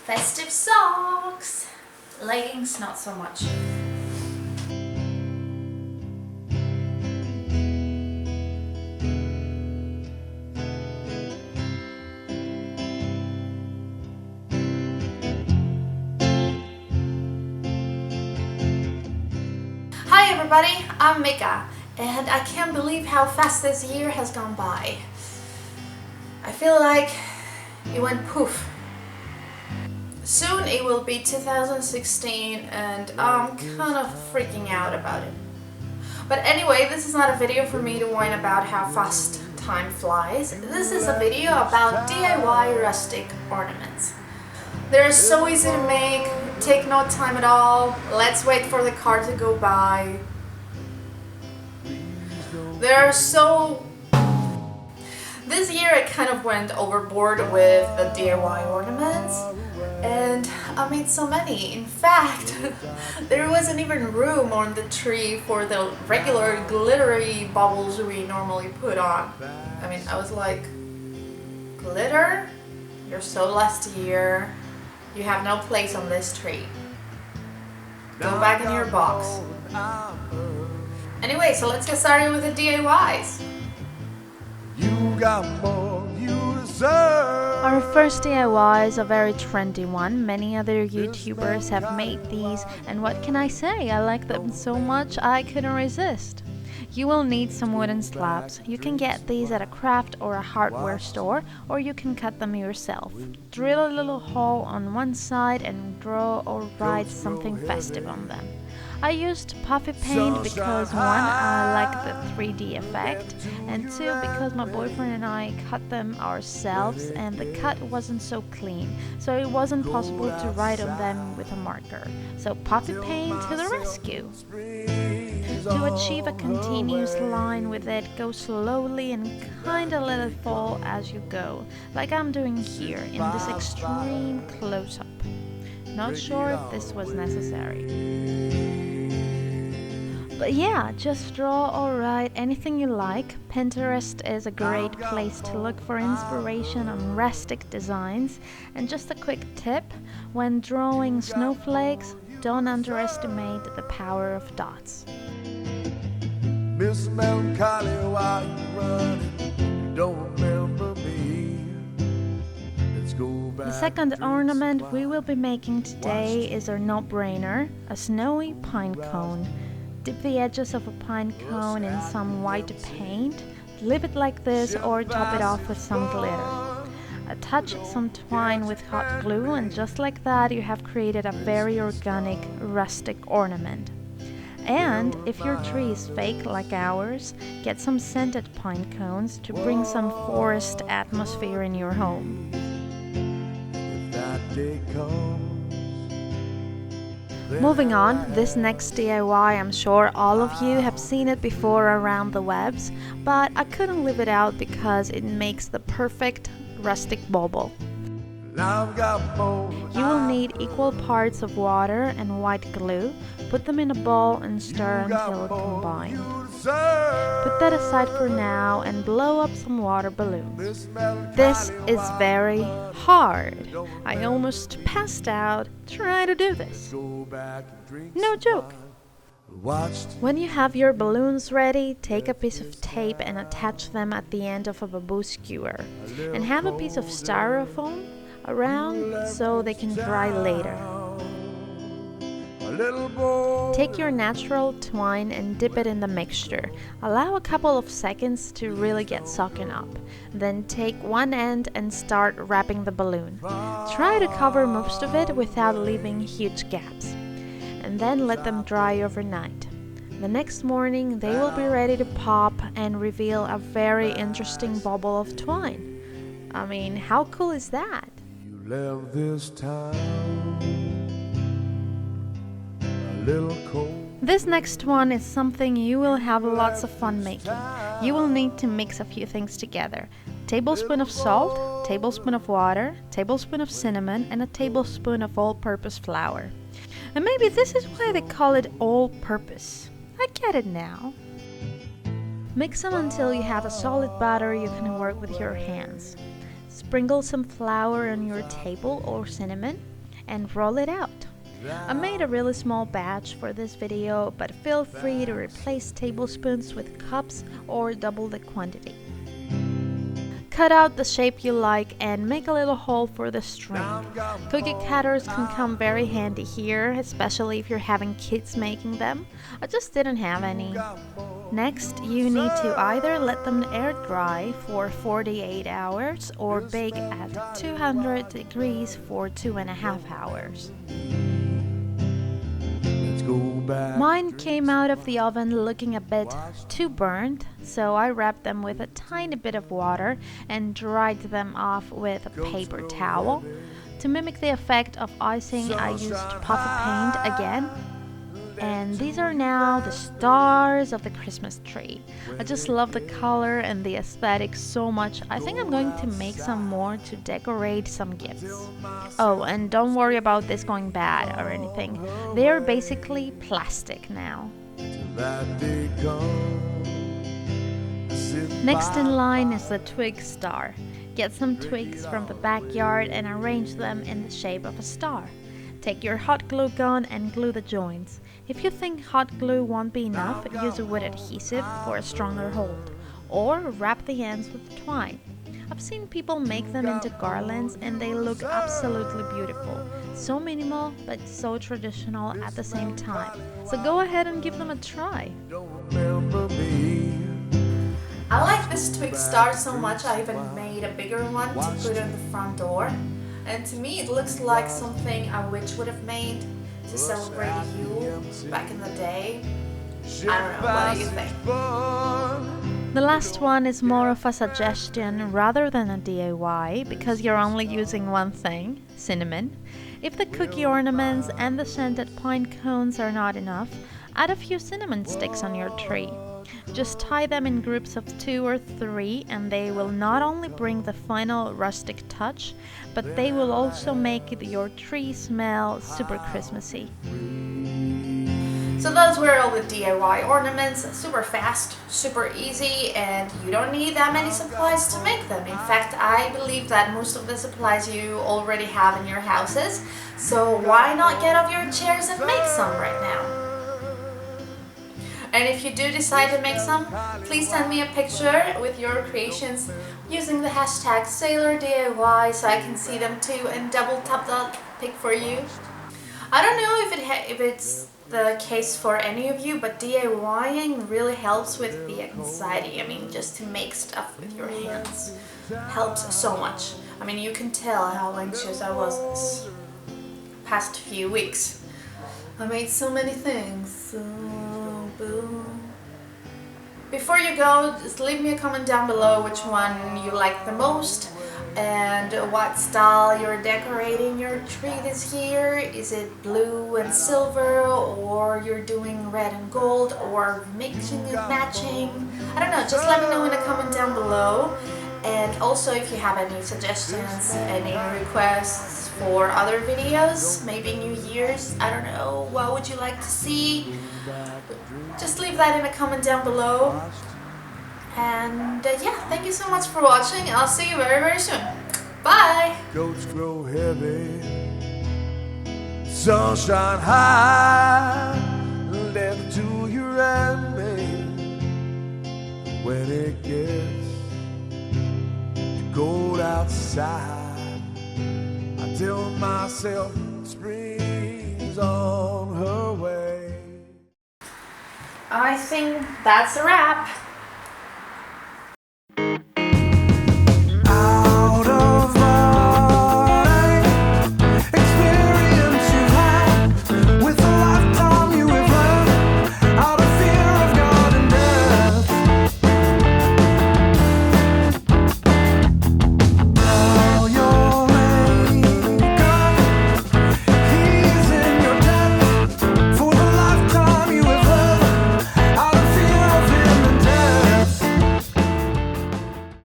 Festive socks! Leggings, not so much. Hi everybody, I'm Mika, and I can't believe how fast this year has gone by. I feel like it went poof. Soon it will be 2016 and I'm kind of freaking out about it. But anyway, this is not a video for me to whine about how fast time flies. This is a video about DIY rustic ornaments. They're so easy to make, take no time at all. Let's wait for the car to go by. They're so... This year I kind of went overboard with the DIY ornaments. And I made so many. In fact, there wasn't even room on the tree for the regular glittery baubles we normally put on. I mean, I was like, glitter? You're so last year. You have no place on this tree. Go back in your box. Anyway, so let's get started with the DIYs. You got more you deserve. Our first DIY is a very trendy one. Many other YouTubers have made these, and what can I say? I like them so much I couldn't resist. You will need some wooden slabs. You can get these at a craft or a hardware store, or you can cut them yourself. Drill a little hole on one side and draw or write something festive on them. I used puffy paint because 1, I like the 3D effect, and 2, because my boyfriend and I cut them ourselves and the cut wasn't so clean, so it wasn't possible to write on them with a marker. So puffy paint to the rescue! To achieve a continuous line with it, go slowly and kinda let it fall as you go, like I'm doing here in this extreme close-up. Not sure if this was necessary. But yeah, just draw or write anything you like. Pinterest is a great place to look for inspiration on rustic designs. And just a quick tip, when drawing snowflakes, don't underestimate the power of dots. Miss Melancholy, while you running, you don't remember me. Let's go back. The second ornament we will be making today is our no-brainer, a snowy pine cone. Dip the edges of a pine cone in some white paint, leave it like this or top it off with some glitter. Attach some twine with hot glue, and just like that you have created a very organic rustic ornament. And if your tree is fake like ours, get some scented pine cones to bring some forest atmosphere in your home. If that day comes. Moving on, this next DIY, I'm sure all of you have seen it before around the webs, but I couldn't leave it out because it makes the perfect rustic bauble. You will need equal parts of water and white glue. Put them in a bowl and stir until combined. Put that aside for now and blow up some water balloons. This is very hard. I almost passed out trying to do this. No joke. When you have your balloons ready, take a piece of tape and attach them at the end of a bamboo skewer. And have a piece of styrofoam around so they can dry later. Take your natural twine and dip it in the mixture. Allow a couple of seconds to really get soaking up. Then take one end and start wrapping the balloon. Try to cover most of it without leaving huge gaps. And then let them dry overnight. The next morning they will be ready to pop and reveal a very interesting bauble of twine. I mean, how cool is that? You left this town a little cold. This next one is something you will have lots of fun making. You will need to mix a few things together. Tablespoon of salt, tablespoon of water, tablespoon of cinnamon, and a tablespoon of all-purpose flour. And maybe this is why they call it all-purpose. I get it now. Mix them until you have a solid batter you can work with your hands. Sprinkle some flour on your table or cinnamon. and roll it out. I made a really small batch for this video, but feel free to replace tablespoons with cups or double the quantity. Cut out the shape you like and make a little hole for the string. Cookie cutters can come very handy here, especially if you're having kids making them. I just didn't have any. Next, you need to either let them air dry for 48 hours or bake at 200 degrees for 2.5 hours. Mine came out of the oven looking a bit too burnt, so I wrapped them with a tiny bit of water and dried them off with a paper towel. To mimic the effect of icing, I used puffy paint again. And these are now the stars of the Christmas tree. I just love the color and the aesthetic so much. I think I'm going to make some more to decorate some gifts. Oh, and don't worry about this going bad or anything. They are basically plastic now. Next in line is the twig star. Get some twigs from the backyard and arrange them in the shape of a star. Take your hot glue gun and glue the joints. If you think hot glue won't be enough, use a wood adhesive for a stronger hold, or wrap the ends with twine. I've seen people make them into garlands and they look absolutely beautiful. So minimal, but so traditional at the same time. So go ahead and give them a try. I like this twig star so much I even made a bigger one to put on the front door. And to me it looks like something a witch would have made to celebrate Yule back in the day. I don't know, what do you think? The last one is more of a suggestion rather than a DIY, because you're only using one thing, cinnamon. If the cookie ornaments and the scented pine cones are not enough, add a few cinnamon sticks on your tree. Just tie them in groups of 2 or 3 and they will not only bring the final rustic touch, but they will also make your tree smell super Christmassy. So those were all the DIY ornaments, super fast, super easy, and you don't need that many supplies to make them. In fact, I believe that most of the supplies you already have in your houses, so why not get off your chairs and make some right now? And if you do decide to make some, please send me a picture with your creations using the hashtag SailorDIY so I can see them too and double tap that pic for you. I don't know if it's the case for any of you, but DIYing really helps with the anxiety. I mean, just to make stuff with your hands helps so much. I mean, you can tell how anxious I was this past few weeks. I made so many things. Before you go, just leave me a comment down below which one you like the most and what style you're decorating your tree this year. Is it blue and silver, or you're doing red and gold, or mixing and matching? I don't know, just let me know in a comment down below. And also if you have any suggestions, any requests for other videos, maybe New Year's, I don't know, what would you like to see? Just leave that in a comment down below. And yeah, thank you so much for watching. I'll see you very, very soon. Bye! Goats grow heavy, sunshine high, left to you and me. When it gets cold outside, I tell myself spring's on her way. I think that's a wrap.